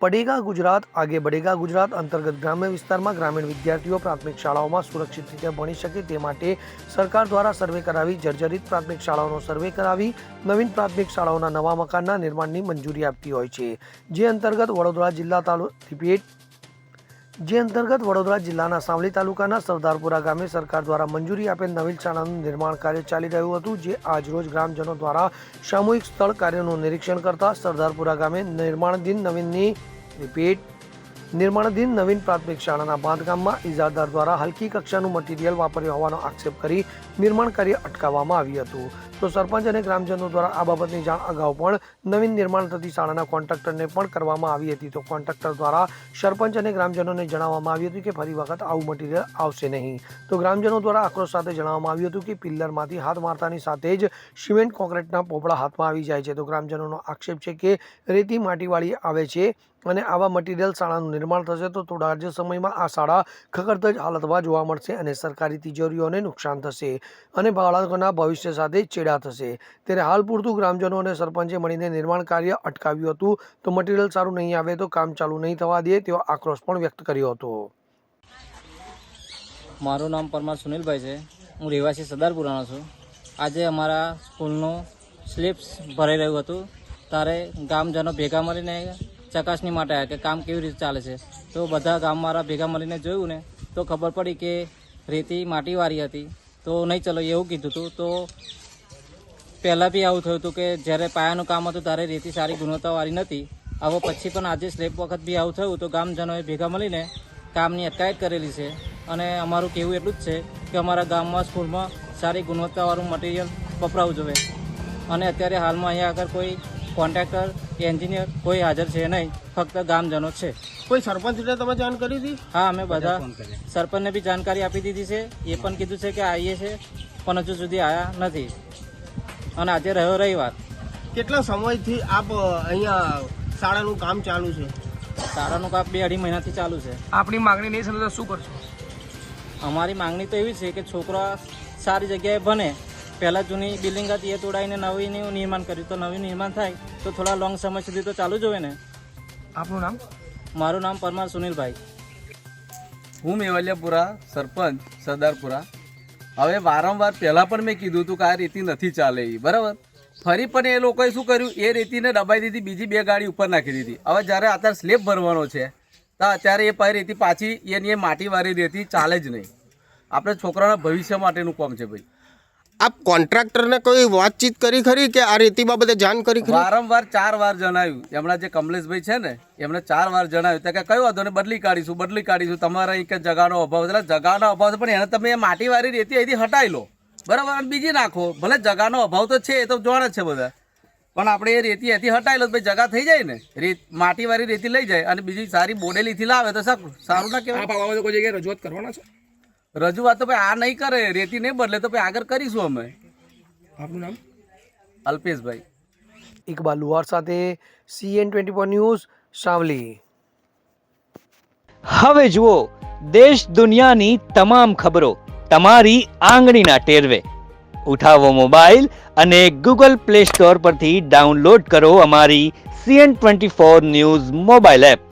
पढ़ेगा गुजरात आगे बढ़ेगा गुजरात अंतर्गत ग्राम्य विस्ताરમાં ગ્રામીણ વિદ્યાર્થીઓ પ્રાથમિક શાળાઓમાં સુરક્ષિત રીતે ભણી શકે તે માટે સરકાર દ્વારા સર્વે કરાવી જર્જરિત પ્રાથમિક શાળાઓનો સર્વે કરાવી નવીન પ્રાથમિક શાળાઓના નવા મકાનના નિર્માણની મંજૂરી આપતી હોય છે, જે અંતર્ગત વડોદરા જિલ્લાના સાવલી તાલુકાના સરદારપુરા ગામે સરકાર દ્વારા મંજૂરી આપેલ નવીન શાળાનું નિર્માણ કાર્ય ચાલી રહ્યું હતું, જે આજરોજ ગ્રામજનો દ્વારા સામૂહિક સ્થળ કાર્યનું નિરીક્ષણ કરતા સરદારપુરા ગામે નિર્માણાધીન નવીન પ્રાથમિક શાળાના બાંધકામમાં ઇજારદાર દ્વારા હલકી કક્ષાનું મટીરીયલ વાપર્યું હોવાનો આક્ષેપ કરી નિર્માણ કાર્ય અટકાવવામાં આવ્યું હતું. તો સરપંચ અને ગ્રામજનો દ્વારા આ બાબતની જાણ અગાઉ પણ નવીન નિર્માણ થતી શાળાના કોન્ટ્રાક્ટરને પણ કરવામાં આવી હતી. તો કોન્ટ્રાક્ટર દ્વારા સરપંચ અને ગ્રામજનોને જણાવવામાં આવ્યું હતું કે ફરી વખત આવું મટીરીયલ આવશે નહીં. તો ગ્રામજનો દ્વારા આક્રોશ સાથે જણાવવામાં આવ્યું હતું કે પિલ્લરમાંથી હાથ મારતાની સાથે જ સિમેન્ટ કોન્ક્રીટના પોપડા હાથમાં આવી જાય છે. તો ગ્રામજનોનો આક્ષેપ છે કે રેતી માટીવાળી આવે છે અને આવા મટીરીયલ શાળાનું નિર્માણ થશે તો થોડા જ સમયમાં આ શાળા ખખડધજ હાલતમાં જોવા મળશે અને સરકારી તિજોરીઓને નુકસાન થશે અને બાળકોના ભવિષ્ય સાથે ચેડા થશે. ત્યારે હાલ પૂરતું ગ્રામજનો અને સરપંચે મળીને નિર્માણ કાર્ય અટકાવ્યું હતું. તો મટીરીયલ સારું નહીં આવે તો કામ ચાલુ નહીં થવા દે તેવો આક્રોશ પણ વ્યક્ત કર્યો હતો. મારું નામ પરમાર સુનિલભાઈ છે. હું રહેવાસી સરદારપુરાનો છું. આજે અમારા સ્કૂલનું સ્લીપ્સ ભરાઈ રહ્યું હતું ત્યારે ગામજનો ભેગા મળીને ચકાસણી માટે આવ્યા કે કામ કેવી રીતે ચાલે છે. તો બધા ગામવાળા ભેગા મળીને જોયું ને તો ખબર પડી કે રેતી માટીવાળી હતી. તો નહીં ચલો એવું કીધું હતું. તો પહેલાં બી આવું થયું હતું કે જ્યારે પાયાનું કામ હતું ત્યારે રેતી સારી ગુણવત્તાવાળી નથી. હવે પછી પણ આજે સ્લેબ વખત બી આવું થયું તો ગામજનોએ ભેગા મળીને કામની અટકાયત કરેલી છે. અને અમારું કહેવું એટલું જ છે કે અમારા ગામમાં સ્કૂલમાં સારી ગુણવત્તાવાળું મટીરિયલ વપરાવવું જોઈએ. અને અત્યારે હાલમાં અહીંયા આગળ કોઈ કોન્ટ્રાક્ટર કે એન્જિનિયર કોઈ હાજર છે નહીં, ફક્ત ગામજનો છે. કોઈ સરપંચને તમે જાણ કરી હતી? હા, અમે બધા સરપંચને બી જાણકારી આપી દીધી છે. એ પણ કીધું છે કે આવીએ છે પણ હજુ સુધી આવ્યા નથી. અને આજે રહ્યો રવિવાર. કેટલા સમયથી આપ અહીંયા શાળાનું કામ ચાલુ છે? શાળાનું કામ 2-2.5 મહિનાથી ચાલુ છે. આપણી માંગણી નહીં સમજો શું કરશો? અમારી માંગણી તો એવી છે કે છોકરા સારી જગ્યાએ ભણે. પહેલાં જૂની બિલ્ડિંગ હતી એ તોડાઈને નવીનું નિર્માણ કર્યું. તો નવું નિર્માણ થાય તો થોડા લોંગ સમય સુધી તો ચાલુ જ હોય ને. આપનું નામ? મારું નામ પરમાર સુનિલભાઈ. હું મેવલિયાપુરા સરપંચ સરદારપુરા. હવે વારંવાર પહેલાં પણ મેં કીધું હતું કે આ રેતી નથી ચાલે એ બરાબર. ફરી પણ એ લોકોએ શું કર્યું, એ રેતીને દબાઈ દીધી, બીજી 2 ગાડી ઉપર નાખી દીધી. હવે જ્યારે અત્યારે સ્લેબ ભરવાનો છે તો અત્યારે એ રેતી પાછી એની એ માટીવાળી રેતી ચાલે જ નહીં. આપણે છોકરાના ભવિષ્ય માટેનું કામ છે ભાઈ. આપ કોન્ટ્રાક્ટરને કોઈ વાતચીત કરી ખરી કે આ રેતી બાબતે જાણ કરી ખરી? વારંવાર 4 વાર જણાવ્યું. એમના જે કમલેશભાઈ છે ને એમણે 4 વાર જણાવ્યું કે કયો વાંધો ને બદલી કાઢીશું. તમારા એક જગાનો અભાવ, એટલે જગાનો અભાવ છે પણ એને તમે માટીવાળી રેતી અહીંથી હટાવી લો બરાબર અને બીજી નાખો. ભલે જગાનો અભાવ તો છે, એ તો જાણે જ છે બધા, પણ આપણે એ રેતી અહીંથી હટાવી લો ભાઈ, જગા થઈ જાય ને. માટીવાળી રેતી લઈ જાય અને બીજી સારી બોડેલીથી લાવે તો સારું ના કહેવાય. કોઈ જગ્યાએ રજૂઆત કરવાના છે? રજૂઆત તો ભાઈ આ નહીં કરે, રેતી નહીં બદલે તો ભાઈ આગળ કરીશું અમે. આપનું નામ? અલ્પેશભાઈ. ઇકબાલ લુહાર સાથે CN24 ન્યૂઝ સાવલી. હવે જુઓ દેશ દુનિયાની તમામ ખબરો તમારી આંગળીના ટેરવે. ઉઠાવો મોબાઈલ અને Google Play Store પરથી ડાઉનલોડ કરો અમારી CN24 ન્યૂઝ મોબાઈલ એપ.